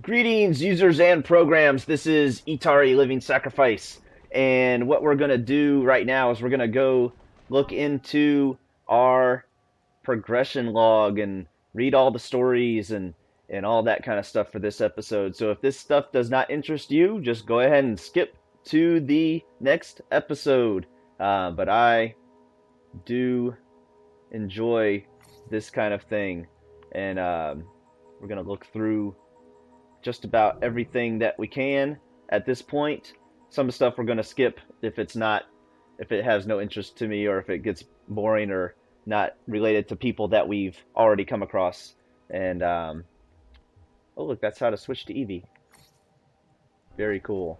Greetings, users and programs. This is Etari Living Sacrifice. And what we're going to do right now is we're going to go look into our progression log and read all the stories and all that kind of stuff for this episode. So if this stuff does not interest you, just go ahead and skip to the next episode. But I do enjoy this kind of thing. And we're going to look through just about everything that we can at this point. Some of the stuff we're going to skip if it has no interest to me, or if it gets boring or not related to people that we've already come across. And oh look, that's how to switch to Evie. Very cool.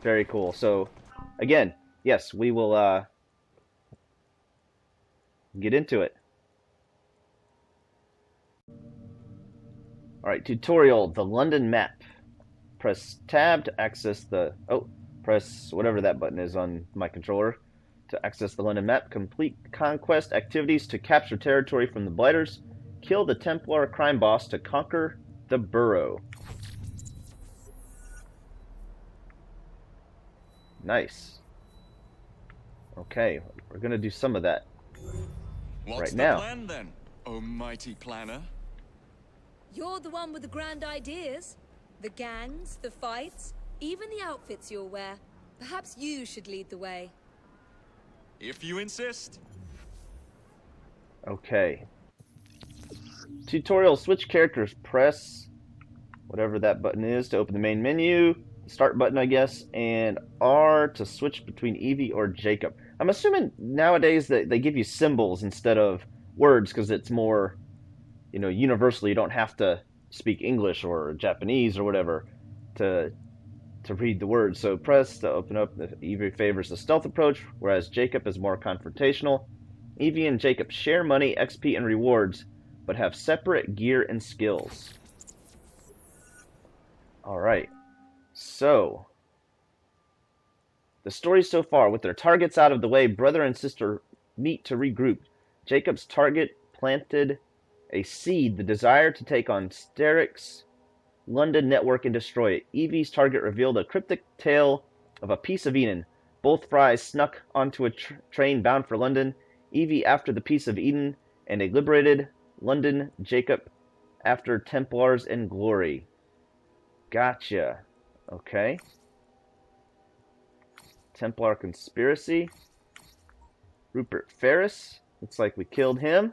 Very cool. So again, yes, we will get into it. Alright, tutorial, the London map. Press tab to access the... press whatever that button is on my controller to access the London map. Complete conquest activities to capture territory from the Blighters. Kill the Templar crime boss to conquer the borough. Nice. Okay, we're gonna do some of that What's right now. The plan then, oh mighty planner? You're the one with the grand ideas. The gangs, the fights, even the outfits you'll wear. Perhaps you should lead the way. If you insist. Okay. Tutorial, switch characters. Press whatever that button is to open the main menu. Start button, I guess, and R to switch between Evie or Jacob. I'm assuming nowadays that they give you symbols instead of words because it's more, universally. You don't have to speak English or Japanese or whatever to read the words. So press to open up. Evie favors the stealth approach, whereas Jacob is more confrontational. Evie and Jacob share money, XP, and rewards, but have separate gear and skills. Alright. So, the story so far, with their targets out of the way, brother and sister meet to regroup. Jacob's target planted a seed, the desire to take on Starrick's London network and destroy it. Evie's target revealed a cryptic tale of a piece of Eden. Both Frye snuck onto a train bound for London. Evie after the piece of Eden, and a liberated London. Jacob after Templars and glory. Gotcha. Okay. Templar conspiracy. Rupert Ferris. Looks like we killed him.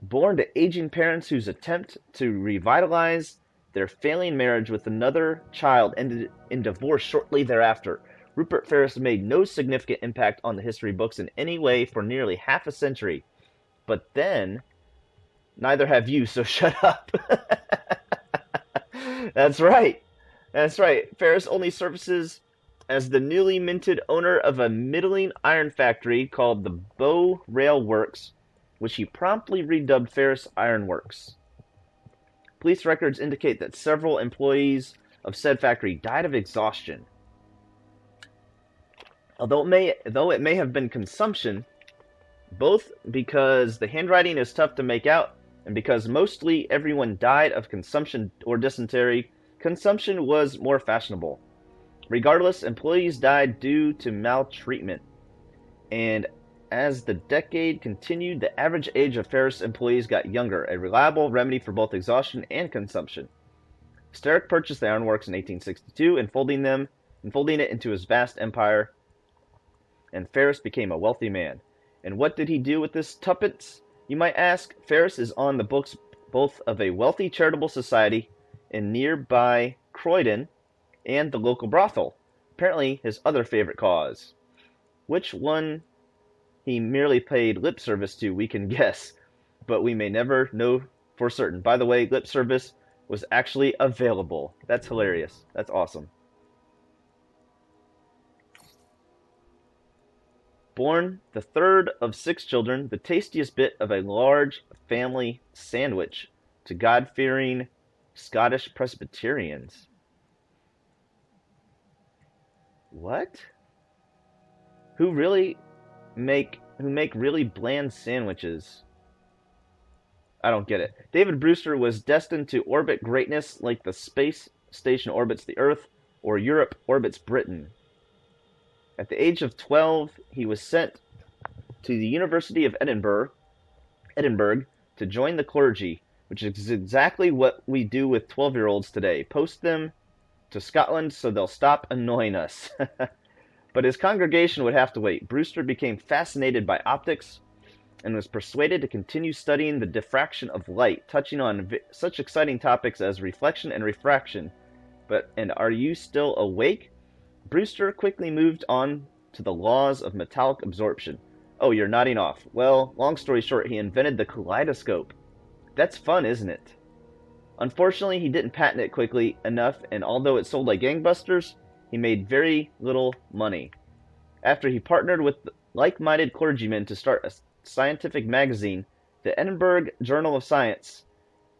Born to aging parents whose attempt to revitalize their failing marriage with another child ended in divorce shortly thereafter. Rupert Ferris made no significant impact on the history books in any way for nearly half a century. But then, neither have you, so shut up. That's right. That's right. Ferris only surfaces as the newly minted owner of a middling iron factory called the Bow Rail Works, which he promptly redubbed Ferris Iron Works. Police records indicate that several employees of said factory died of exhaustion. Although it may have been consumption, both because the handwriting is tough to make out and because mostly everyone died of consumption or dysentery, consumption was more fashionable. Regardless, employees died due to maltreatment. And as the decade continued, the average age of Ferris employees got younger, a reliable remedy for both exhaustion and consumption. Starrick purchased the ironworks in 1862, enfolding it into his vast empire, and Ferris became a wealthy man. And what did he do with this tuppence, you might ask? Ferris is on the books both of a wealthy charitable society in nearby Croydon and the local brothel, apparently his other favorite cause. Which one he merely paid lip service to, we can guess, but we may never know for certain. By the way, lip service was actually available. That's hilarious. That's awesome. Born the third of 6 children, the tastiest bit of a large family sandwich to God-fearing Scottish Presbyterians. What? Who make really bland sandwiches. I don't get it. David Brewster was destined to orbit greatness like the space station orbits the Earth or Europe orbits Britain. At the age of 12, he was sent to the University of Edinburgh to join the clergy, which is exactly what we do with 12-year-olds today. Post them to Scotland so they'll stop annoying us. But his congregation would have to wait. Brewster became fascinated by optics and was persuaded to continue studying the diffraction of light, touching on such exciting topics as reflection and refraction. And are you still awake? Brewster quickly moved on to the laws of metallic absorption. Oh, you're nodding off. Well, long story short, he invented the kaleidoscope. That's fun, isn't it? Unfortunately, he didn't patent it quickly enough, and although it sold like gangbusters, he made very little money. After he partnered with like-minded clergymen to start a scientific magazine, the Edinburgh Journal of Science,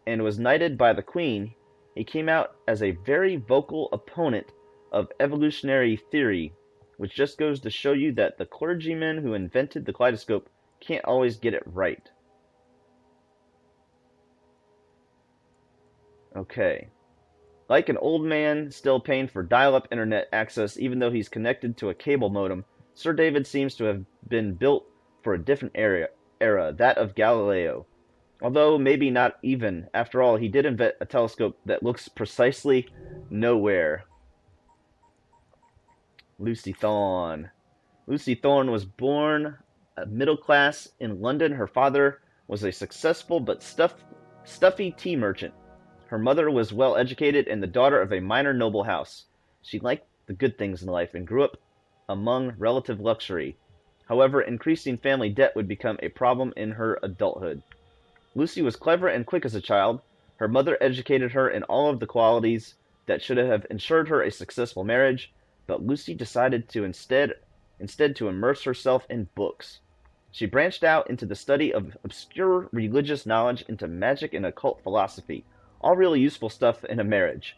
and was knighted by the Queen, he came out as a very vocal opponent of evolutionary theory, which just goes to show you that the clergymen who invented the kaleidoscope can't always get it right. Okay. Like an old man still paying for dial-up internet access even though he's connected to a cable modem, Sir David seems to have been built for a different era, that of Galileo. Although maybe not even. After all, he did invent a telescope that looks precisely nowhere. Lucy Thorne. Lucy Thorne was born middle class in London. Her father was a successful but stuffy tea merchant. Her mother was well educated and the daughter of a minor noble house. She liked the good things in life and grew up among relative luxury. However, increasing family debt would become a problem in her adulthood. Lucy was clever and quick as a child. Her mother educated her in all of the qualities that should have ensured her a successful marriage, but Lucy decided to instead to immerse herself in books. She branched out into the study of obscure religious knowledge, into magic and occult philosophy, all really useful stuff in a marriage.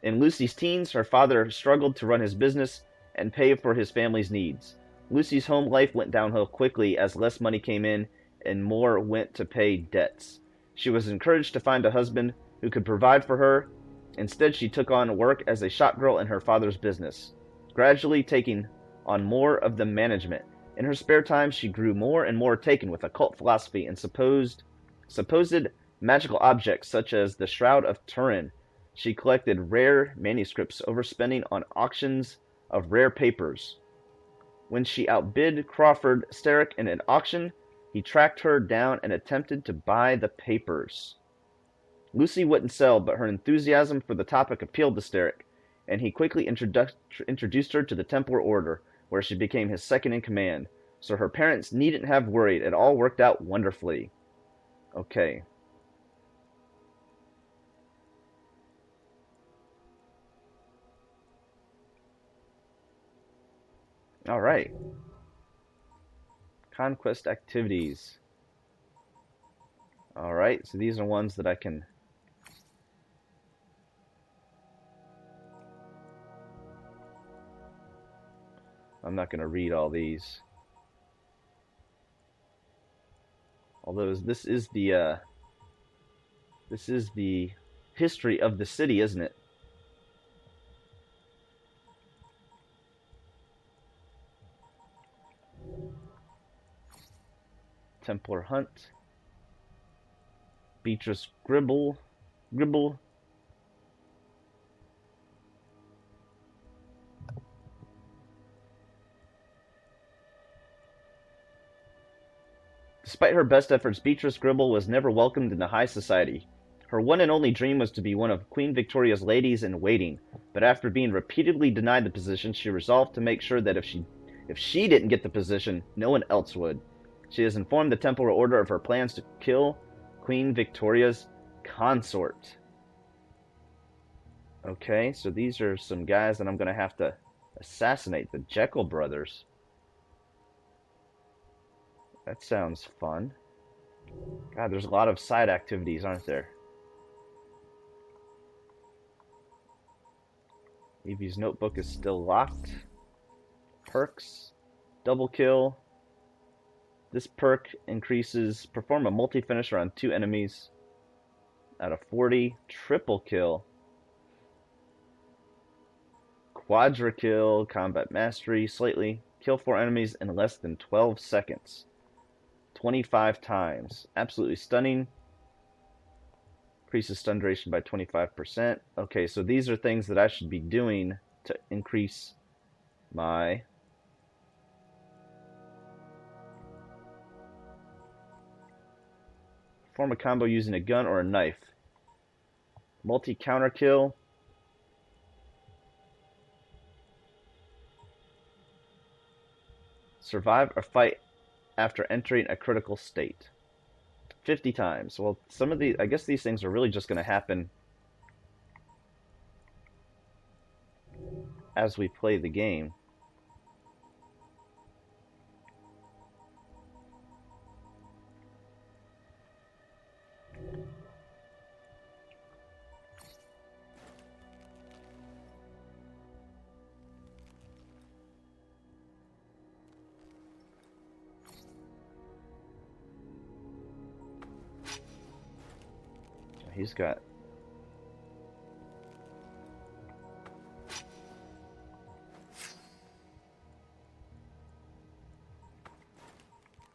In Lucy's teens, her father struggled to run his business and pay for his family's needs. Lucy's home life went downhill quickly as less money came in and more went to pay debts. She was encouraged to find a husband who could provide for her. Instead, she took on work as a shop girl in her father's business, gradually taking on more of the management. In her spare time, she grew more and more taken with occult philosophy and supposed magical objects such as the Shroud of Turin. She collected rare manuscripts, overspending on auctions of rare papers. When she outbid Crawford Starrick in an auction, he tracked her down and attempted to buy the papers. Lucy wouldn't sell, but her enthusiasm for the topic appealed to Starrick, and he quickly introduced her to the Templar Order, where she became his second-in-command. So her parents needn't have worried. It all worked out wonderfully. Okay. All right. Conquest activities. All right, so these are ones that I can... I'm not going to read all these. Although this is the history of the city, isn't it? Templar Hunt. Beatrice Gribble. Despite her best efforts, Beatrice Gribble was never welcomed into high society. Her one and only dream was to be one of Queen Victoria's ladies-in-waiting, but after being repeatedly denied the position, she resolved to make sure that if she didn't get the position, no one else would. She has informed the Templar Order of her plans to kill Queen Victoria's consort. Okay, so these are some guys that I'm going to have to assassinate. The Jekyll brothers. That sounds fun. God, there's a lot of side activities, aren't there? Evie's notebook is still locked. Perks. Double kill. This perk increases perform a multi-finisher on 2 enemies out of 40. Triple kill. Quadra kill, combat mastery, slightly. Kill 4 enemies in less than 12 seconds. 25 times. Absolutely stunning. Increases stun duration by 25%. Okay, so these are things that I should be doing to increase my perform a combo using a gun or a knife. Multi-counter kill. Survive a fight after entering a critical state. 50 times. Well, some of these, I guess these things are really just going to happen as we play the game. He's got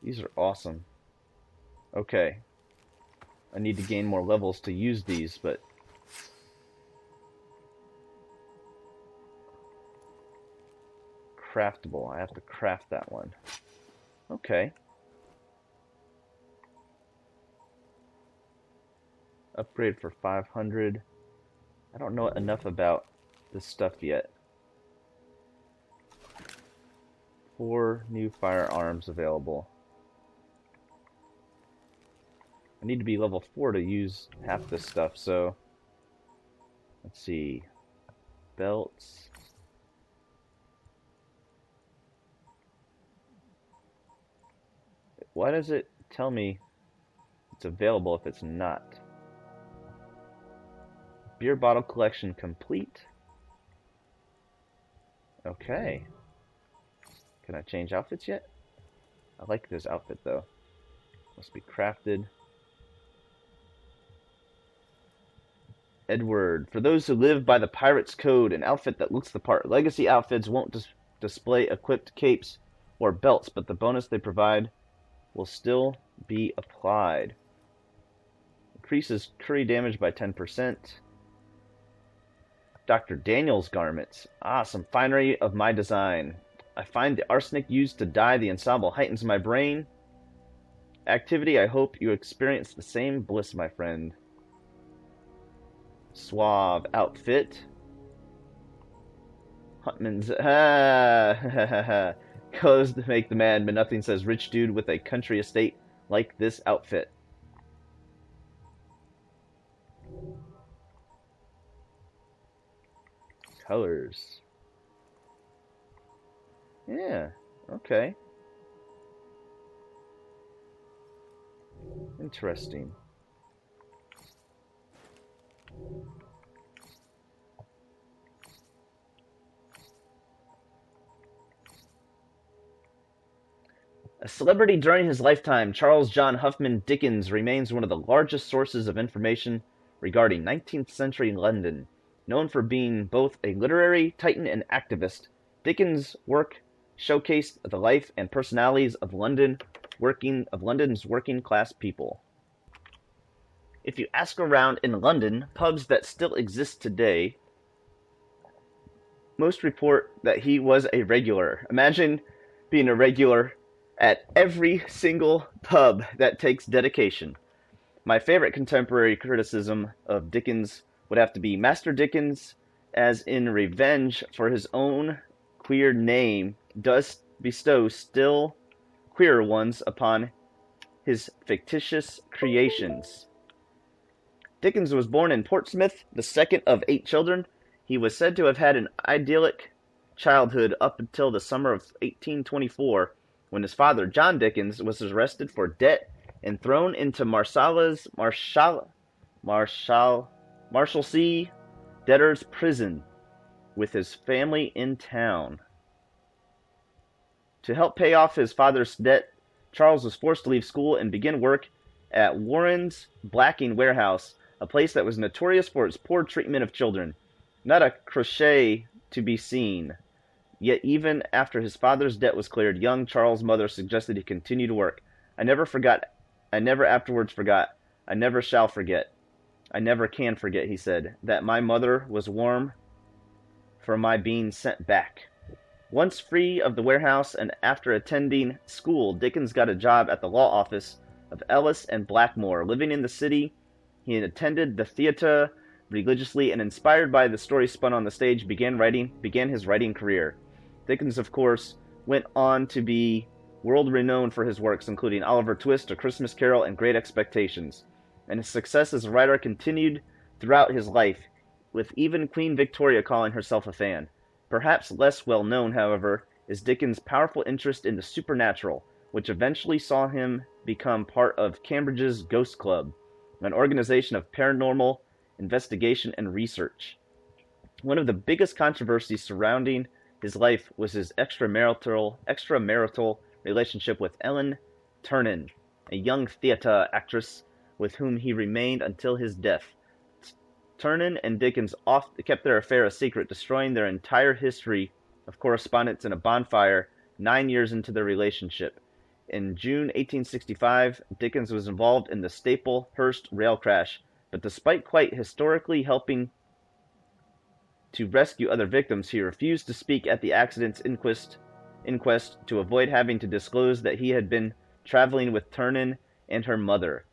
these are awesome. Okay. I need to gain more levels to use these, but craftable. I have to craft that one. Okay. Upgrade for 500. I don't know enough about this stuff yet. 4 new firearms available. I need to be level 4 to use half this stuff, so let's see. Belts. Why does it tell me it's available if it's not? Beer bottle collection complete. Okay. Can I change outfits yet? I like this outfit though. Must be crafted. Edward. For those who live by the pirate's code, an outfit that looks the part. Legacy outfits won't display equipped capes or belts, but the bonus they provide will still be applied. Increases curry damage by 10%. Dr. Daniel's garments. Ah, some finery of my design. I find the arsenic used to dye the ensemble heightens my brain activity. I hope you experience the same bliss, my friend. Suave outfit. Huntman's clothes to make the man, but nothing says rich dude with a country estate like this outfit. Colors. Yeah, okay. Interesting. A celebrity during his lifetime, Charles John Huffman Dickens remains one of the largest sources of information regarding 19th century London. Known for being both a literary titan and activist, Dickens' work showcased the life and personalities of London's working class people. If you ask around in London, pubs that still exist today, most report that he was a regular. Imagine being a regular at every single pub that takes dedication. My favorite contemporary criticism of Dickens would have to be Master Dickens, as in revenge for his own queer name, does bestow still queerer ones upon his fictitious creations. Dickens was born in Portsmouth, the second of 8 children. He was said to have had an idyllic childhood up until the summer of 1824, when his father, John Dickens, was arrested for debt and thrown into Marshalsea debtor's prison with his family in town. To help pay off his father's debt, Charles was forced to leave school and begin work at Warren's Blacking Warehouse, a place that was notorious for its poor treatment of children. Not a crochet to be seen. Yet even after his father's debt was cleared, young Charles' mother suggested he continue to work. I never afterwards forgot. I never shall forget. I never can forget, he said, that my mother was warm for my being sent back. Once free of the warehouse and after attending school, Dickens got a job at the law office of Ellis and Blackmore. Living in the city, he had attended the theater religiously and, inspired by the story spun on the stage, began his writing career. Dickens, of course, went on to be world-renowned for his works, including Oliver Twist, A Christmas Carol, and Great Expectations. And his success as a writer continued throughout his life, with even Queen Victoria calling herself a fan. Perhaps less well known, however, is Dickens' powerful interest in the supernatural, which eventually saw him become part of Cambridge's Ghost Club, an organization of paranormal investigation and research. One of the biggest controversies surrounding his life was his extramarital relationship with Ellen Ternan, a young theatre actress with whom he remained until his death. Ternan and Dickens kept their affair a secret, destroying their entire history of correspondence in a bonfire 9 years into their relationship. In June 1865, Dickens was involved in the Staplehurst rail crash, but despite quite historically helping to rescue other victims, he refused to speak at the accident's inquest to avoid having to disclose that he had been traveling with Ternan and her mother.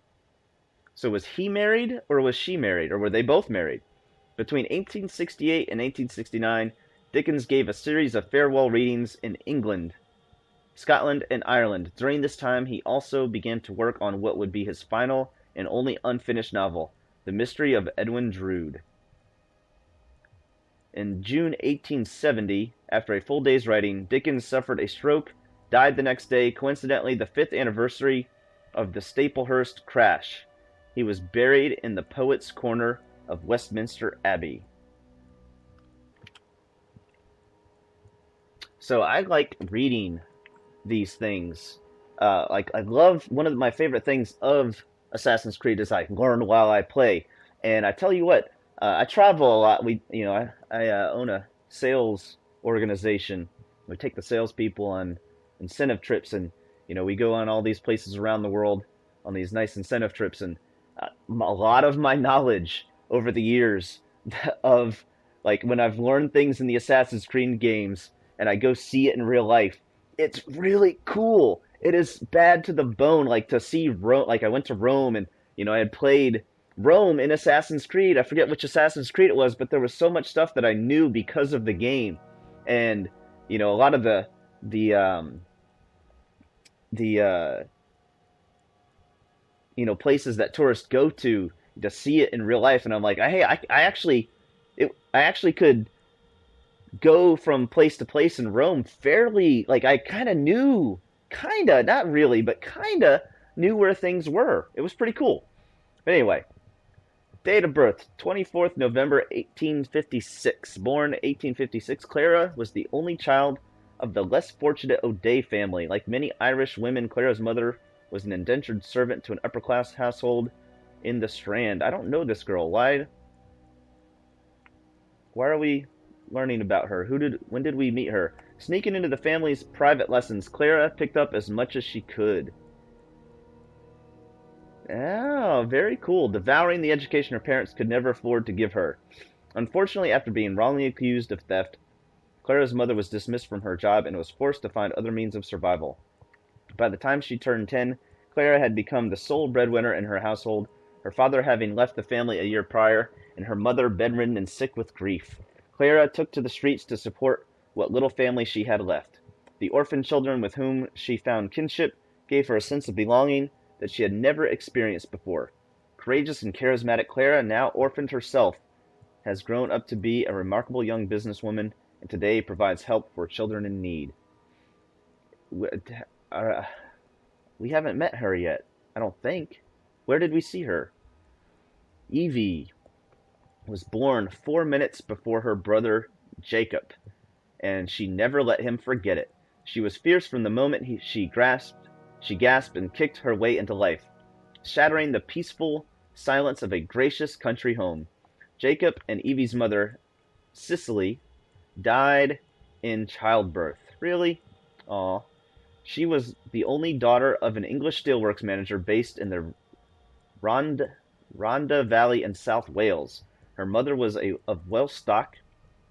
So was he married, or was she married, or were they both married? Between 1868 and 1869, Dickens gave a series of farewell readings in England, Scotland, and Ireland. During this time, he also began to work on what would be his final and only unfinished novel, The Mystery of Edwin Drood. In June 1870, after a full day's writing, Dickens suffered a stroke, died the next day, coincidentally the 5th anniversary of the Staplehurst crash. He was buried in the Poets' Corner of Westminster Abbey. So I like reading these things. I love, one of my favorite things of Assassin's Creed is I learn while I play. And I tell you what, I travel a lot. I own a sales organization. We take the salespeople on incentive trips, and we go on all these places around the world on these nice incentive trips. And a lot of my knowledge over the years of when I've learned things in the Assassin's Creed games and I go see it in real life, it's really cool. It is bad to the bone, to see Rome. I went to Rome, and I had played Rome in Assassin's Creed. I forget which Assassin's Creed it was, but there was so much stuff that I knew because of the game. And a lot of the places that tourists go to see it in real life, and I'm like, hey, I actually could go from place to place in Rome fairly. I not really, but knew where things were. It was pretty cool. But anyway, date of birth, 24th November 1856. Born 1856, Clara was the only child of the less fortunate O'Day family. Like many Irish women, Clara's mother was an indentured servant to an upper-class household in the Strand. I don't know this girl. Why are we learning about her? When did we meet her? Sneaking into the family's private lessons, Clara picked up as much as she could. Oh, very cool. Devouring the education her parents could never afford to give her. Unfortunately, after being wrongly accused of theft, Clara's mother was dismissed from her job and was forced to find other means of survival. By the time she turned 10, Clara had become the sole breadwinner in her household, her father having left the family a year prior, and her mother bedridden and sick with grief. Clara took to the streets to support what little family she had left. The orphan children with whom she found kinship gave her a sense of belonging that she had never experienced before. Courageous and charismatic Clara, now orphaned herself, has grown up to be a remarkable young businesswoman and today provides help for children in need. We haven't met her yet, I don't think. Where did we see her? Evie was born 4 minutes before her brother Jacob, and she never let him forget it. She was fierce from the moment she grasped She gasped and kicked her way into life, shattering the peaceful silence of a gracious country home. Jacob and Evie's mother, Cicely, died in childbirth. Really? Aw. She was the only daughter of an English steelworks manager based in the Rhondda Valley in South Wales. Her mother was of Welsh stock.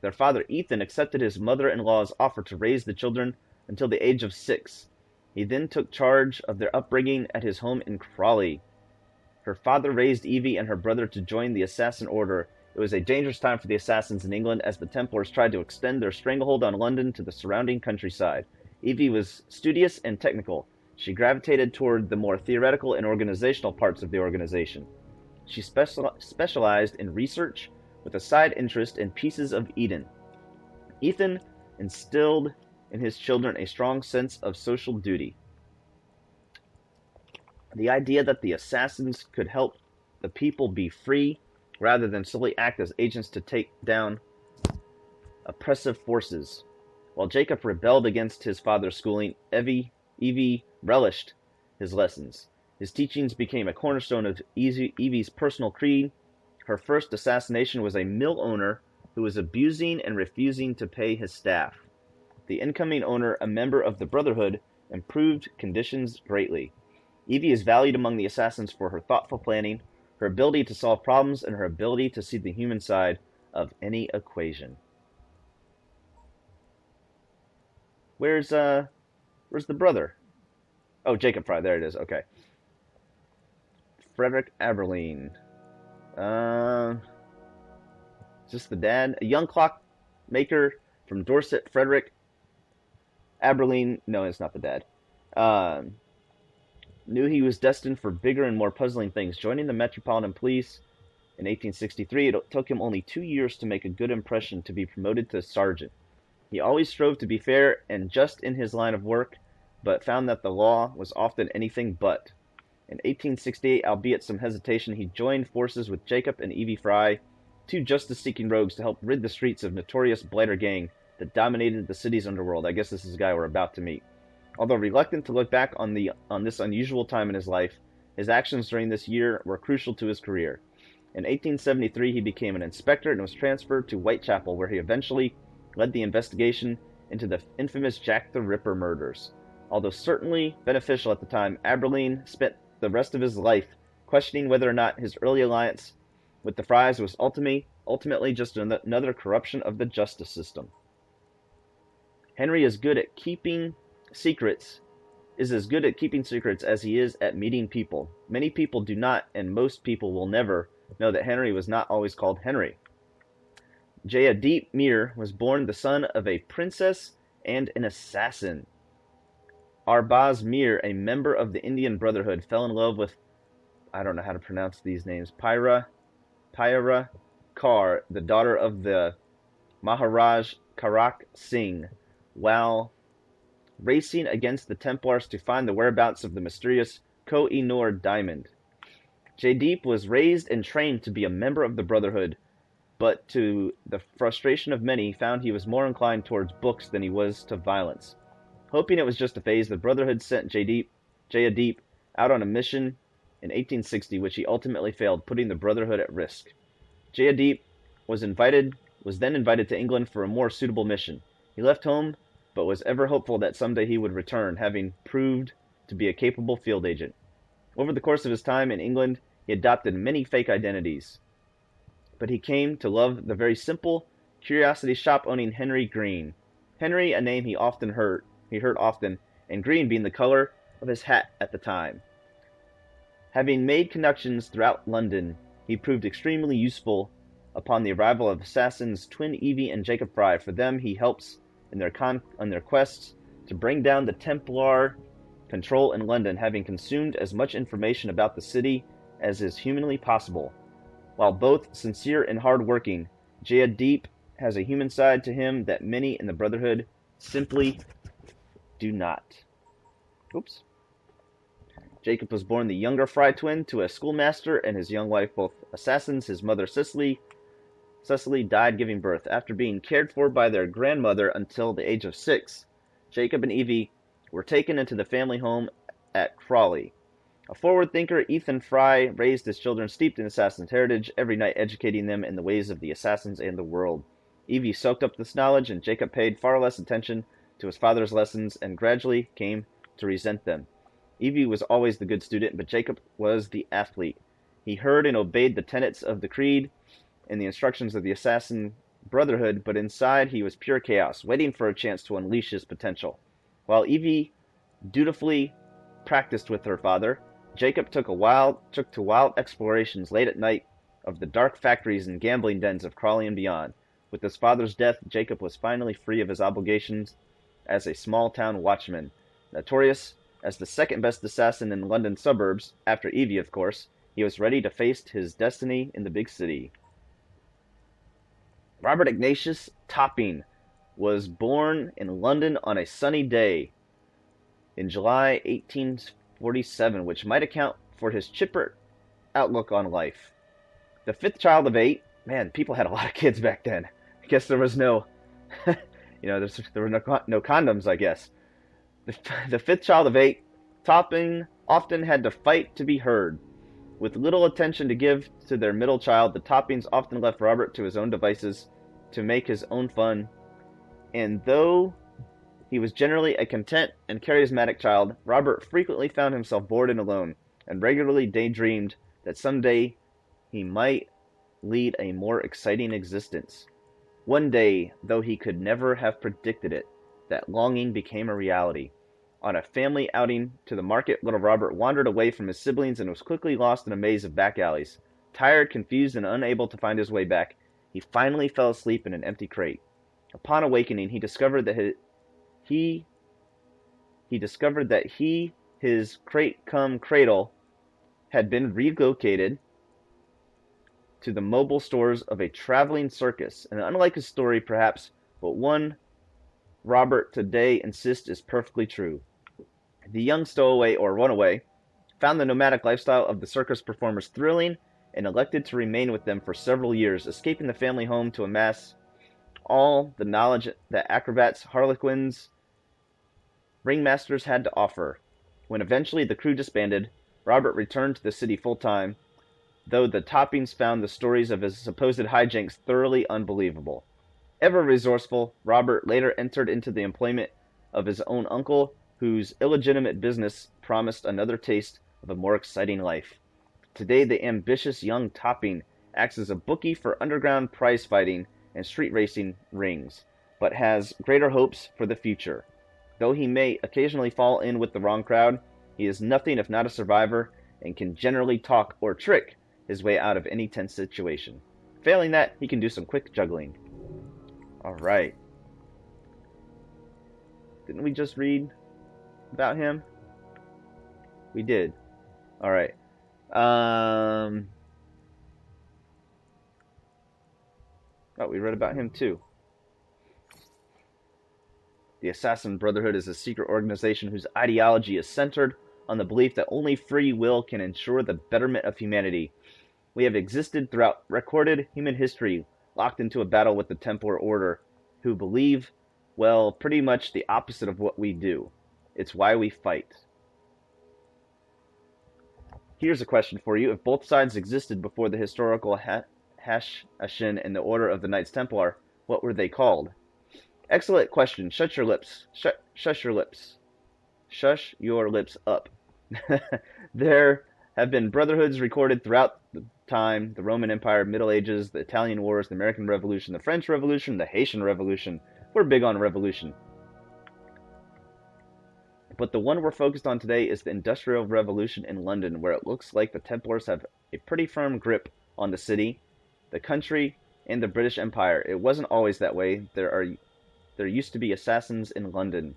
Their father, Ethan, accepted his mother-in-law's offer to raise the children until the age of 6. He then took charge of their upbringing at his home in Crawley. Her father raised Evie and her brother to join the Assassin Order. It was a dangerous time for the Assassins in England as the Templars tried to extend their stranglehold on London to the surrounding countryside. Evie was studious and technical. She gravitated toward the more theoretical and organizational parts of the organization. She specialized in research with a side interest in pieces of Eden. Ethan instilled in his children a strong sense of social duty. The idea that the assassins could help the people be free rather than solely act as agents to take down oppressive forces. While Jacob rebelled against his father's schooling, Evie relished his lessons. His teachings became a cornerstone of Evie's personal creed. Her first assassination was a mill owner who was abusing and refusing to pay his staff. The incoming owner, a member of the Brotherhood, improved conditions greatly. Evie is valued among the assassins for her thoughtful planning, her ability to solve problems, and her ability to see the human side of any equation. Where's the brother? Oh, Jacob Frye. There it is. Okay. Frederick Aberline. Is this the dad? A young clockmaker from Dorset, Frederick Aberline. No, it's not the dad. Knew he was destined for bigger and more puzzling things. Joining the Metropolitan Police in 1863, it took him only 2 years to make a good impression to be promoted to sergeant. He always strove to be fair and just in his line of work, but found that the law was often anything but. In 1868, albeit some hesitation, he joined forces with Jacob and Evie Frye, two justice-seeking rogues, to help rid the streets of notorious blighter gang that dominated the city's underworld. I guess this is the guy we're about to meet. Although reluctant to look back on this unusual time in his life, his actions during this year were crucial to his career. In 1873, he became an inspector and was transferred to Whitechapel, where he eventually led the investigation into the infamous Jack the Ripper murders. Although certainly beneficial at the time, Aberline spent the rest of his life questioning whether or not his early alliance with the Fryes was ultimately just another corruption of the justice system. Henry is good at keeping secrets as he is at meeting people. Many people do not, and most people will never, know that Henry was not always called Henry. Jayadip Mir was born the son of a princess and an assassin. Arbaz Mir, a member of the Indian Brotherhood, fell in love with, I don't know how to pronounce these names, Pyra Kaur, the daughter of the Maharaj Karak Singh, while racing against the Templars to find the whereabouts of the mysterious Koh-i-Noor diamond. Jaydeep was raised and trained to be a member of the Brotherhood, but to the frustration of many, found he was more inclined towards books than he was to violence. Hoping it was just a phase, the Brotherhood sent Jayadeep out on a mission in 1860, which he ultimately failed, putting the Brotherhood at risk. Jayadeep was then invited to England for a more suitable mission. He left home, but was ever hopeful that someday he would return, having proved to be a capable field agent. Over the course of his time in England, he adopted many fake identities, but he came to love the very simple, curiosity shop-owning Henry Green. Henry, a name he heard often, and green being the color of his hat at the time. Having made connections throughout London, he proved extremely useful upon the arrival of assassins twin Evie and Jacob Frye. For them, he helps in their quests to bring down the Templar control in London, having consumed as much information about the city as is humanly possible. While both sincere and hard-working, Jayadeep has a human side to him that many in the Brotherhood simply do not. Oops. Jacob was born the younger Frye twin to a schoolmaster and his young wife, both assassins. His mother, Cicely, died giving birth. After being cared for by their grandmother until the age of 6, Jacob and Evie were taken into the family home at Crawley. A forward thinker, Ethan Frye raised his children steeped in Assassin's heritage, every night educating them in the ways of the Assassins and the world. Evie soaked up this knowledge, and Jacob paid far less attention to his father's lessons and gradually came to resent them. Evie was always the good student, but Jacob was the athlete. He heard and obeyed the tenets of the Creed and the instructions of the Assassin Brotherhood, but inside he was pure chaos, waiting for a chance to unleash his potential. While Evie dutifully practiced with her father, Jacob took to wild explorations late at night of the dark factories and gambling dens of Crawley and beyond. With his father's death, Jacob was finally free of his obligations as a small-town watchman. Notorious as the second-best assassin in London suburbs, after Evie, of course, he was ready to face his destiny in the big city. Robert Ignatius Topping was born in London on a sunny day in July 1847, which might account for his chipper outlook on life. The fifth child of 8, man, people had a lot of kids back then. I guess there was no, there were no condoms, I guess. The fifth child of 8, Topping often had to fight to be heard. With little attention to give to their middle child, the Toppings often left Robert to his own devices to make his own fun. And though he was generally a content and charismatic child, Robert frequently found himself bored and alone, and regularly daydreamed that someday he might lead a more exciting existence. One day, though he could never have predicted it, that longing became a reality. On a family outing to the market, little Robert wandered away from his siblings and was quickly lost in a maze of back alleys. Tired, confused, and unable to find his way back, he finally fell asleep in an empty crate. Upon awakening, he discovered that his crate-cum-cradle had been relocated to the mobile stores of a traveling circus, and unlike his story, perhaps, but one Robert today insists is perfectly true. The young stowaway or runaway found the nomadic lifestyle of the circus performers thrilling and elected to remain with them for several years, escaping the family home to amass all the knowledge that acrobats, harlequins, ringmasters had to offer. When eventually the crew disbanded, Robert returned to the city full-time, though the Toppings found the stories of his supposed hijinks thoroughly unbelievable. Ever resourceful, Robert later entered into the employment of his own uncle, whose illegitimate business promised another taste of a more exciting life. Today, the ambitious young Topping acts as a bookie for underground prize fighting and street racing rings, but has greater hopes for the future. Though he may occasionally fall in with the wrong crowd, he is nothing if not a survivor and can generally talk or trick his way out of any tense situation. Failing that, he can do some quick juggling. Alright. Didn't we just read about him? We did. Alright. Oh, we read about him too. The Assassin Brotherhood is a secret organization whose ideology is centered on the belief that only free will can ensure the betterment of humanity. We have existed throughout recorded human history, locked into a battle with the Templar Order, who believe, well, pretty much the opposite of what we do. It's why we fight. Here's a question for you. If both sides existed before the historical Assassins and the Order of the Knights Templar, what were they called? Excellent question. Shut your lips. Shush your lips. Shush your lips up. There have been brotherhoods recorded throughout the time: the Roman Empire, Middle Ages, the Italian Wars, the American Revolution, the French Revolution, the Haitian Revolution. We're big on revolution. But the one we're focused on today is the Industrial Revolution in London, where it looks like the Templars have a pretty firm grip on the city, the country, and the British Empire. It wasn't always that way. There used to be assassins in London.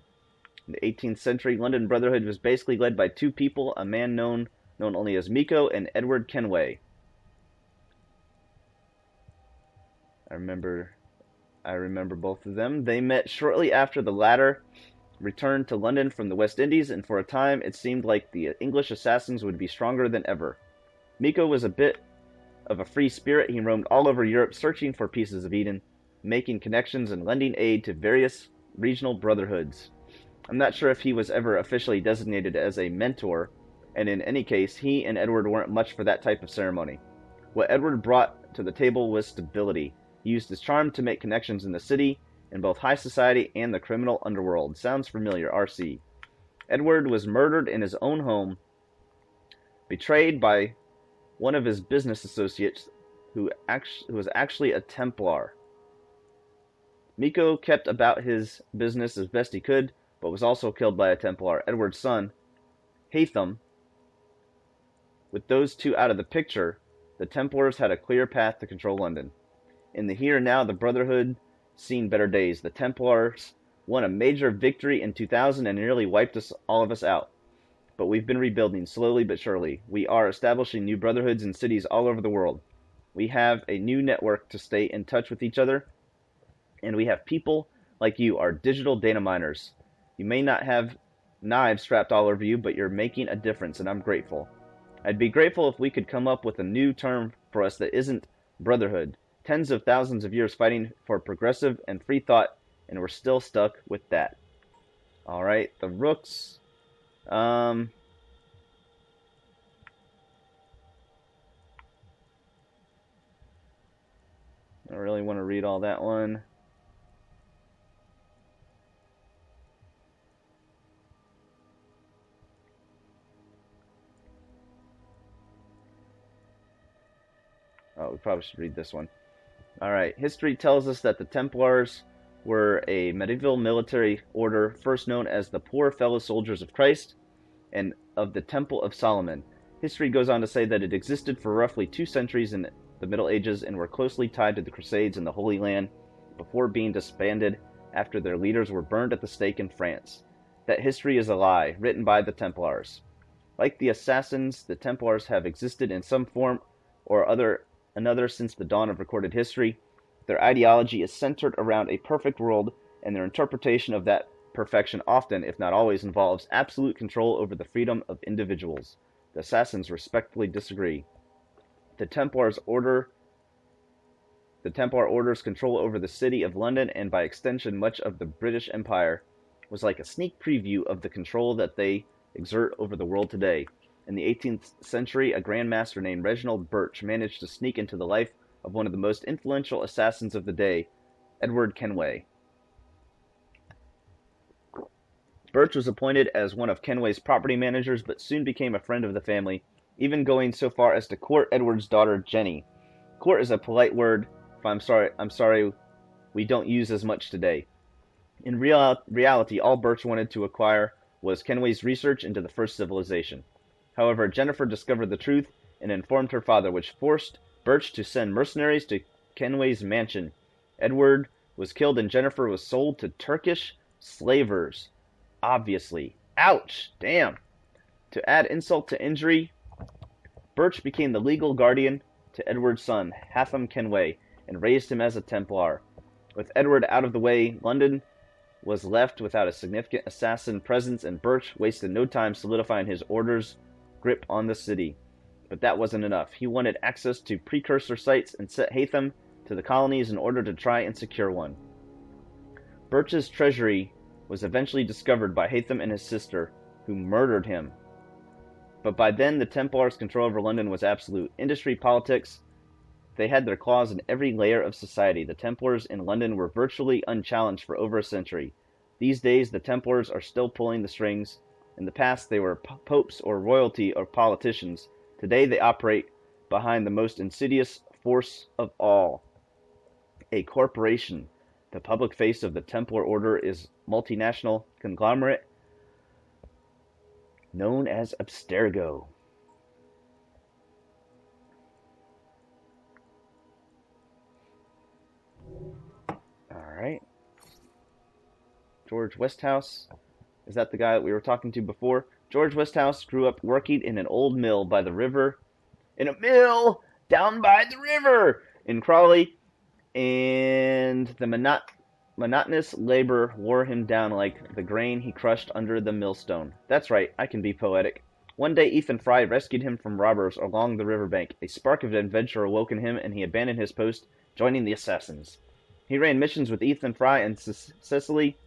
In the 18th century, London Brotherhood was basically led by two people, a man known only as Miko and Edward Kenway. I remember both of them. They met shortly after the latter returned to London from the West Indies, and for a time it seemed like the English assassins would be stronger than ever. Miko was a bit of a free spirit. He roamed all over Europe searching for pieces of Eden, making connections and lending aid to various regional brotherhoods. I'm not sure if he was ever officially designated as a mentor, and in any case, he and Edward weren't much for that type of ceremony. What Edward brought to the table was stability. He used his charm to make connections in the city, in both high society and the criminal underworld. Sounds familiar, RC. Edward was murdered in his own home, betrayed by one of his business associates who was actually a Templar. Miko kept about his business as best he could, but was also killed by a Templar. Edward's son, Haytham. With those two out of the picture, the Templars had a clear path to control London. In the here and now, the Brotherhood seen better days. The Templars won a major victory in 2000 and nearly wiped all of us out. But we've been rebuilding, slowly but surely. We are establishing new brotherhoods in cities all over the world. We have a new network to stay in touch with each other, and we have people like you, our digital data miners. You may not have knives strapped all over you, but you're making a difference, and I'm grateful. I'd be grateful if we could come up with a new term for us that isn't brotherhood. Tens of thousands of years fighting for progressive and free thought, and we're still stuck with that. Alright, the Rooks. I don't really want to read all that one. Oh, we probably should read this one. Alright, history tells us that the Templars were a medieval military order first known as the Poor Fellow Soldiers of Christ and of the Temple of Solomon. History goes on to say that it existed for roughly 2 centuries in the Middle Ages and were closely tied to the Crusades in the Holy Land before being disbanded after their leaders were burned at the stake in France. That history is a lie, written by the Templars. Like the Assassins, the Templars have existed in some form or another since the dawn of recorded history. Their ideology is centered around a perfect world, and their interpretation of that perfection often, if not always, involves absolute control over the freedom of individuals. The Assassins respectfully disagree. The Templar Order's control over the city of London, and by extension much of the British Empire, was like a sneak preview of the control that they exert over the world today. In the 18th century, a Grand Master named Reginald Birch managed to sneak into the life of one of the most influential assassins of the day, Edward Kenway. Birch was appointed as one of Kenway's property managers, but soon became a friend of the family, even going so far as to court Edward's daughter, Jenny. Court is a polite word, I'm sorry we don't use as much today. In reality, all Birch wanted to acquire was Kenway's research into the first civilization. However, Jennifer discovered the truth and informed her father, which forced Birch to send mercenaries to Kenway's mansion. Edward was killed and Jennifer was sold to Turkish slavers. Obviously. Ouch! Damn! To add insult to injury, Birch became the legal guardian to Edward's son, Haytham Kenway, and raised him as a Templar. With Edward out of the way, London was left without a significant assassin presence, and Birch wasted no time solidifying his order's grip on the city. But that wasn't enough. He wanted access to precursor sites and set Haytham to the colonies in order to try and secure one. Birch's treasury was eventually discovered by Haytham and his sister, who murdered him. But by then, the Templars' control over London was absolute. Industry, politics, they had their claws in every layer of society. The Templars in London were virtually unchallenged for over a century. These days, the Templars are still pulling the strings. In the past, they were popes or royalty or politicians. Today, they operate behind the most insidious force of all, a corporation. The public face of the Templar Order is multinational conglomerate known as Abstergo. Alright. George Westhouse. Is that the guy that we were talking to before? George Westhouse grew up working in an old mill by the river. In a mill down by the river in Crawley. And the monotonous labor wore him down like the grain he crushed under the millstone. That's right, I can be poetic. One day Ethan Frye rescued him from robbers along the riverbank. A spark of adventure awoke in him, and he abandoned his post, joining the Assassins. He ran missions with Ethan Frye and Cecily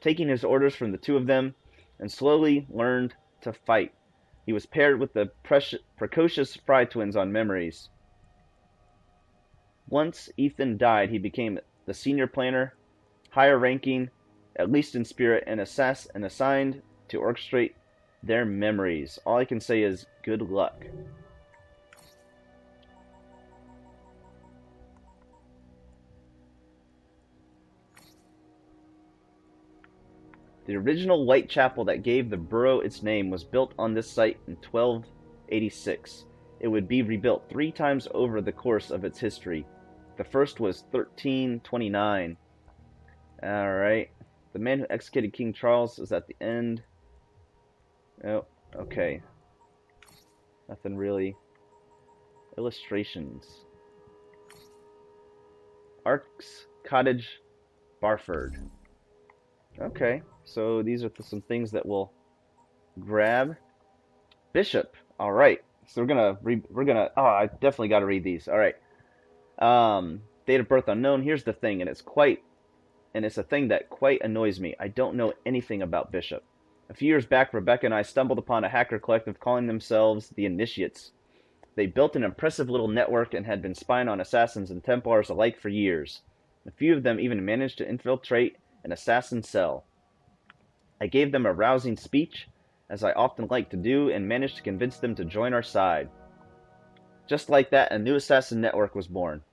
taking his orders from the two of them, and slowly learned to fight. He was paired with the precocious Frye twins on memories. Once Ethan died, he became the senior planner, higher ranking, at least in spirit, and assigned to orchestrate their memories. All I can say is good luck. The original white chapel that gave the borough its name was built on this site in 1286. It would be rebuilt 3 times over the course of its history. The first was 1329. Alright. The man who executed King Charles is at the end. Oh, okay. Nothing really. Illustrations. Ark's Cottage, Barford. Okay, so these are some things that we'll grab. Bishop. All right. So we're gonna. Oh, I definitely got to read these. All right. Date of birth unknown. Here's the thing, and it's a thing that quite annoys me. I don't know anything about Bishop. A few years back, Rebecca and I stumbled upon a hacker collective calling themselves the Initiates. They built an impressive little network and had been spying on assassins and Templars alike for years. A few of them even managed to infiltrate an assassin cell. I gave them a rousing speech, as I often like to do, and managed to convince them to join our side. Just like that, a new assassin network was born.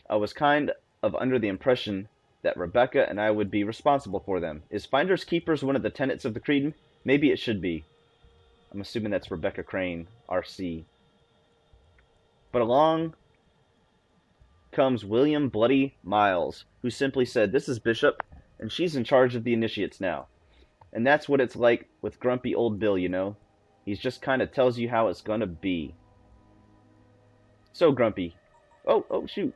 I was kind of under the impression that Rebecca and I would be responsible for them. Is Finders Keepers one of the tenets of the Creed? Maybe it should be. I'm assuming that's Rebecca Crane, RC. But along comes William Bloody Miles, who simply said, "This is Bishop, and she's in charge of the Initiates now." And that's what it's like with grumpy old Bill, you know. He just kind of tells you how it's gonna be. So grumpy. Oh, shoot.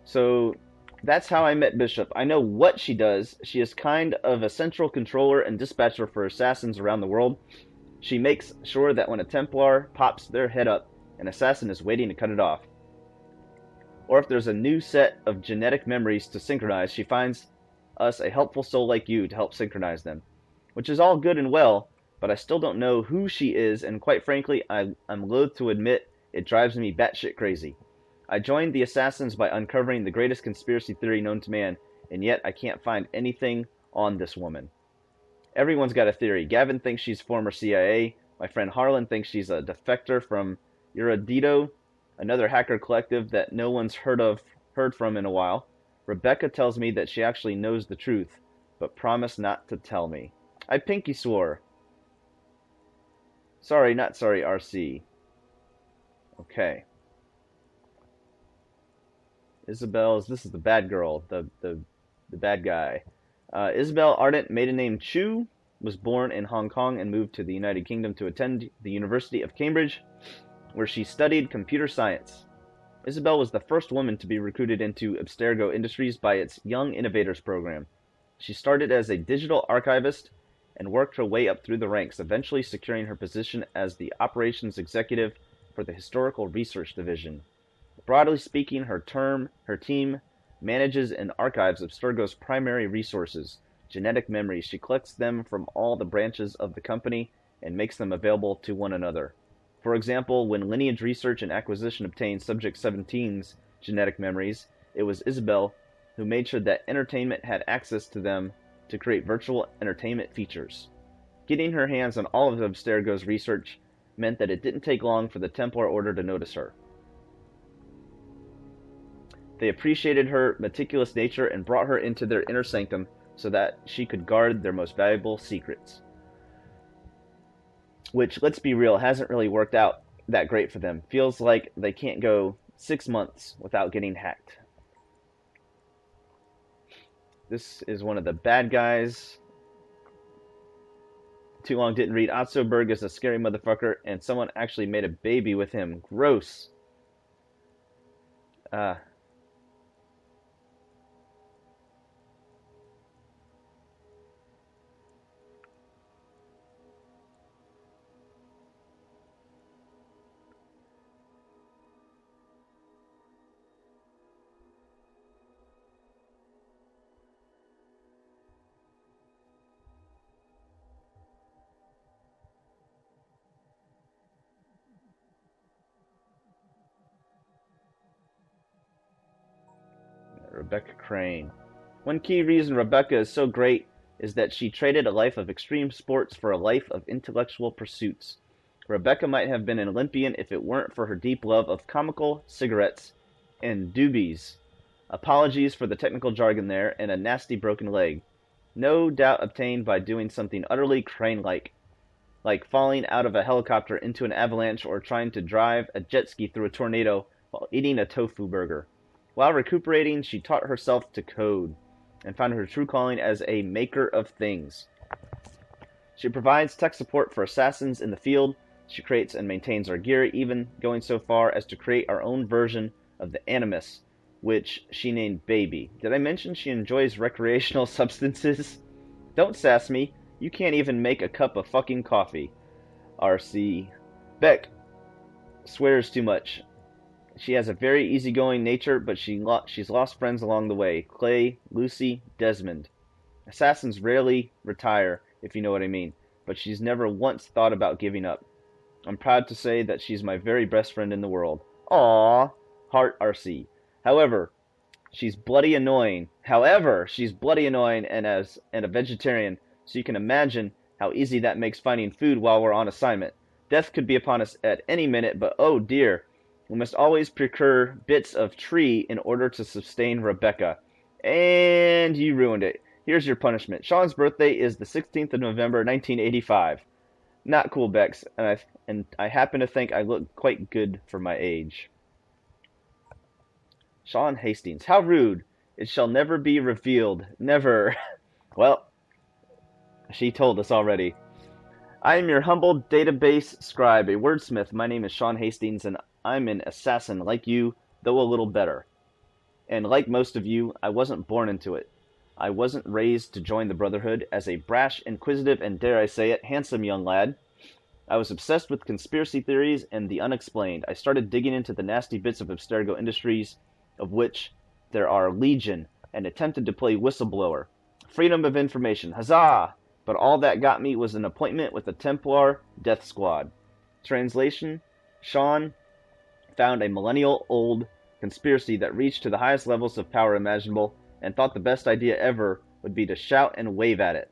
So, that's how I met Bishop. I know what she does. She is kind of a central controller and dispatcher for assassins around the world. She makes sure that when a Templar pops their head up, an assassin is waiting to cut it off. Or if there's a new set of genetic memories to synchronize, she finds us a helpful soul like you to help synchronize them. Which is all good and well, but I still don't know who she is, and quite frankly, I'm loath to admit it drives me batshit crazy. I joined the Assassins by uncovering the greatest conspiracy theory known to man, and yet I can't find anything on this woman. Everyone's got a theory. Gavin thinks she's former CIA. My friend Harlan thinks she's a defector from Erudido, another hacker collective that no one's heard from in a while. Rebecca tells me that she actually knows the truth, but promised not to tell me. I pinky swore. Sorry, not sorry, RC. Okay. This is the bad girl, the bad guy. Isabel Ardent, maiden name Chu, was born in Hong Kong and moved to the United Kingdom to attend the University of Cambridge, where she studied computer science. Isabel was the first woman to be recruited into Abstergo Industries by its Young Innovators program. She started as a digital archivist and worked her way up through the ranks, eventually securing her position as the operations executive for the Historical Research Division. Broadly speaking, her team manages and archives Abstergo's primary resources, genetic memories. She collects them from all the branches of the company and makes them available to one another. For example, when Lineage Research and Acquisition obtained Subject 17's genetic memories, it was Isabel who made sure that Entertainment had access to them to create virtual entertainment features. Getting her hands on all of Abstergo's research meant that it didn't take long for the Templar Order to notice her. They appreciated her meticulous nature and brought her into their inner sanctum so that she could guard their most valuable secrets. Which, let's be real, hasn't really worked out that great for them. Feels like they can't go 6 months without getting hacked. This is one of the bad guys. Too long didn't read. Otzoberg is a scary motherfucker, and someone actually made a baby with him. Gross. Rebecca Crane. One key reason Rebecca is so great is that she traded a life of extreme sports for a life of intellectual pursuits. Rebecca might have been an Olympian if it weren't for her deep love of comical cigarettes and doobies. Apologies for the technical jargon there, and a nasty broken leg. No doubt obtained by doing something utterly Crane-like, like falling out of a helicopter into an avalanche or trying to drive a jet ski through a tornado while eating a tofu burger. While recuperating, she taught herself to code, and found her true calling as a maker of things. She provides tech support for assassins in the field. She creates and maintains our gear, even going so far as to create our own version of the Animus, which she named Baby. Did I mention she enjoys recreational substances? Don't sass me. You can't even make a cup of fucking coffee. RC. Beck swears too much. She has a very easygoing nature, but she's lost friends along the way. Clay, Lucy, Desmond. Assassins rarely retire, if you know what I mean, but she's never once thought about giving up. I'm proud to say that she's my very best friend in the world. Aww. Heart RC. However, she's bloody annoying and a vegetarian, so you can imagine how easy that makes finding food while we're on assignment. Death could be upon us at any minute, but oh dear, we must always procure bits of tree in order to sustain Rebecca. And you ruined it. Here's your punishment. Sean's birthday is the 16th of November, 1985. Not cool, Bex, and I happen to think I look quite good for my age. Sean Hastings. How rude. It shall never be revealed. Never. Well, she told us already. I am your humble database scribe, a wordsmith. My name is Sean Hastings, and I'm an assassin like you, though a little better. And like most of you, I wasn't born into it. I wasn't raised to join the Brotherhood as a brash, inquisitive, and dare I say it, handsome young lad. I was obsessed with conspiracy theories and the unexplained. I started digging into the nasty bits of Abstergo Industries, of which there are legion, and attempted to play whistleblower. Freedom of information, huzzah! But all that got me was an appointment with the Templar Death Squad. Translation, Sean found a millennial-old conspiracy that reached to the highest levels of power imaginable, and thought the best idea ever would be to shout and wave at it.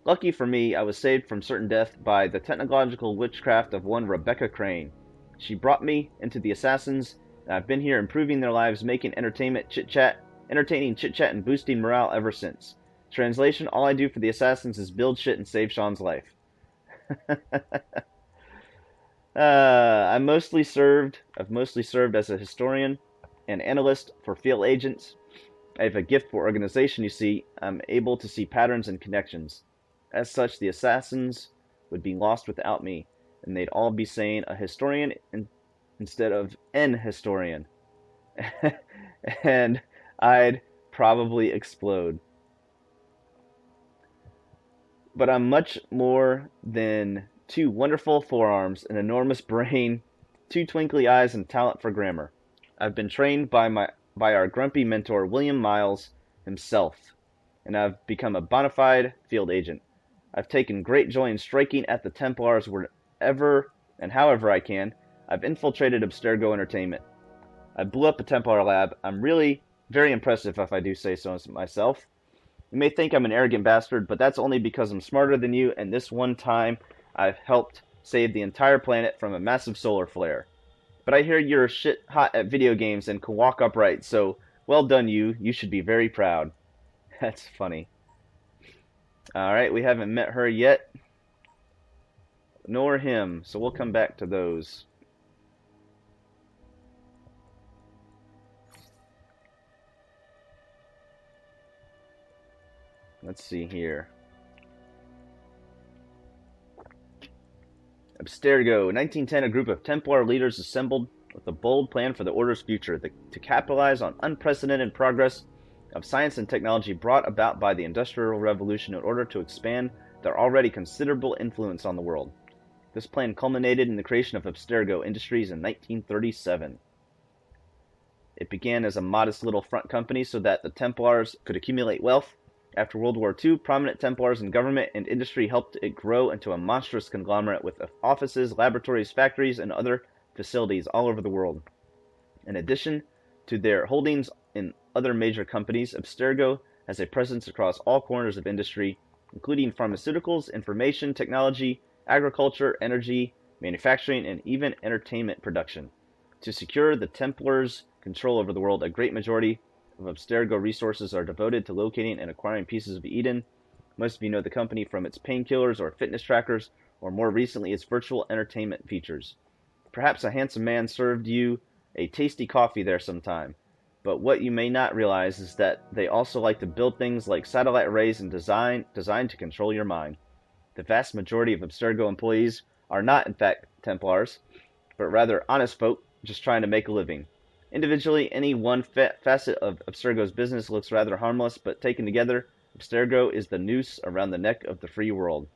Lucky for me, I was saved from certain death by the technological witchcraft of one Rebecca Crane. She brought me into the Assassins, and I've been here improving their lives, making entertaining chit-chat, and boosting morale ever since. Translation, all I do for the Assassins is build shit and save Sean's life. I've mostly served as a historian and analyst for field agents. I have a gift for organization, you see. I'm able to see patterns and connections. As such, the Assassins would be lost without me, and they'd all be saying a historian instead of an historian. And I'd probably explode. But I'm much more than 2 wonderful forearms, an enormous brain, 2 twinkly eyes, and talent for grammar. I've been trained by our grumpy mentor, William Miles himself, and I've become a bona fide field agent. I've taken great joy in striking at the Templars wherever and however I can. I've infiltrated Abstergo Entertainment. I blew up a Templar lab. I'm really very impressive, if I do say so myself. You may think I'm an arrogant bastard, but that's only because I'm smarter than you, and this one time I've helped save the entire planet from a massive solar flare. But I hear you're shit hot at video games and can walk upright, so well done you. You should be very proud. That's funny. Alright, we haven't met her yet. Nor him, so we'll come back to those. Let's see here. Abstergo. 1910, a group of Templar leaders assembled with a bold plan for the Order's future to capitalize on unprecedented progress of science and technology brought about by the Industrial Revolution in order to expand their already considerable influence on the world. This plan culminated in the creation of Abstergo Industries in 1937. It began as a modest little front company so that the Templars could accumulate wealth. After World War II, prominent Templars in government and industry helped it grow into a monstrous conglomerate with offices, laboratories, factories, and other facilities all over the world. In addition to their holdings in other major companies, Abstergo has a presence across all corners of industry, including pharmaceuticals, information technology, agriculture, energy, manufacturing, and even entertainment production. To secure the Templars' control over the world, a great majority of Abstergo resources are devoted to locating and acquiring pieces of Eden. Most of you know the company from its painkillers or fitness trackers, or more recently its virtual entertainment features. Perhaps a handsome man served you a tasty coffee there sometime, but what you may not realize is that they also like to build things like satellite arrays and designed to control your mind. The vast majority of Abstergo employees are not, in fact, Templars, but rather honest folk just trying to make a living. Individually, any one facet of Abstergo's business looks rather harmless, but taken together, Abstergo is the noose around the neck of the free world.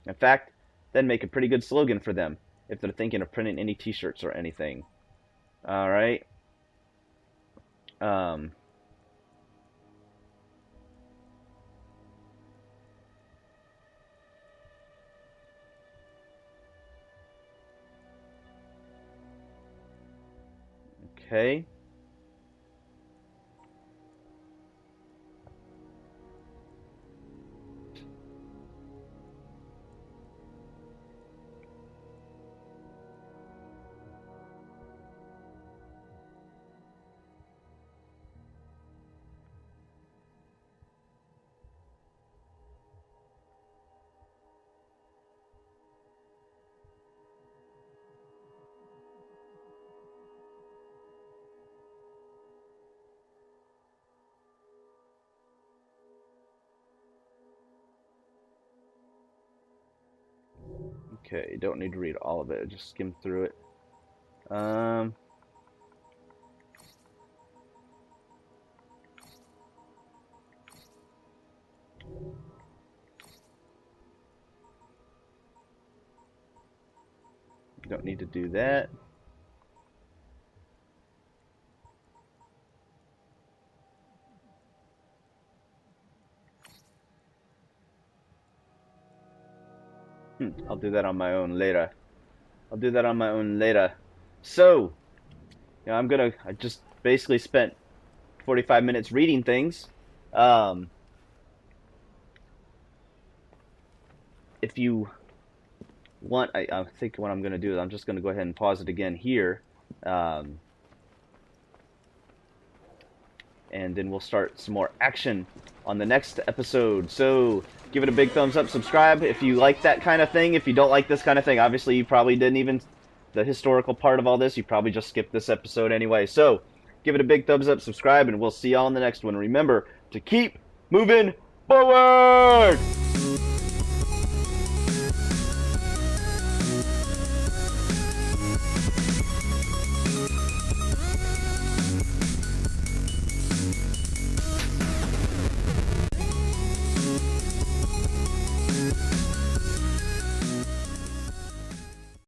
In fact, that'd make a pretty good slogan for them, if they're thinking of printing any t-shirts or anything. Alright. Okay. Okay, don't need to read all of it, just skim through it. Don't need to do that. I'll do that on my own later. So, I just basically spent 45 minutes reading things. If you want, I think what I'm going to do is I'm just going to go ahead and pause it again here. And then we'll start some more action on the next episode. So give it a big thumbs up, subscribe if you like that kind of thing. If you don't like this kind of thing, obviously you probably didn't even, the historical part of all this, you probably just skipped this episode anyway. So give it a big thumbs up, subscribe, and we'll see y'all in the next one. Remember to keep moving forward!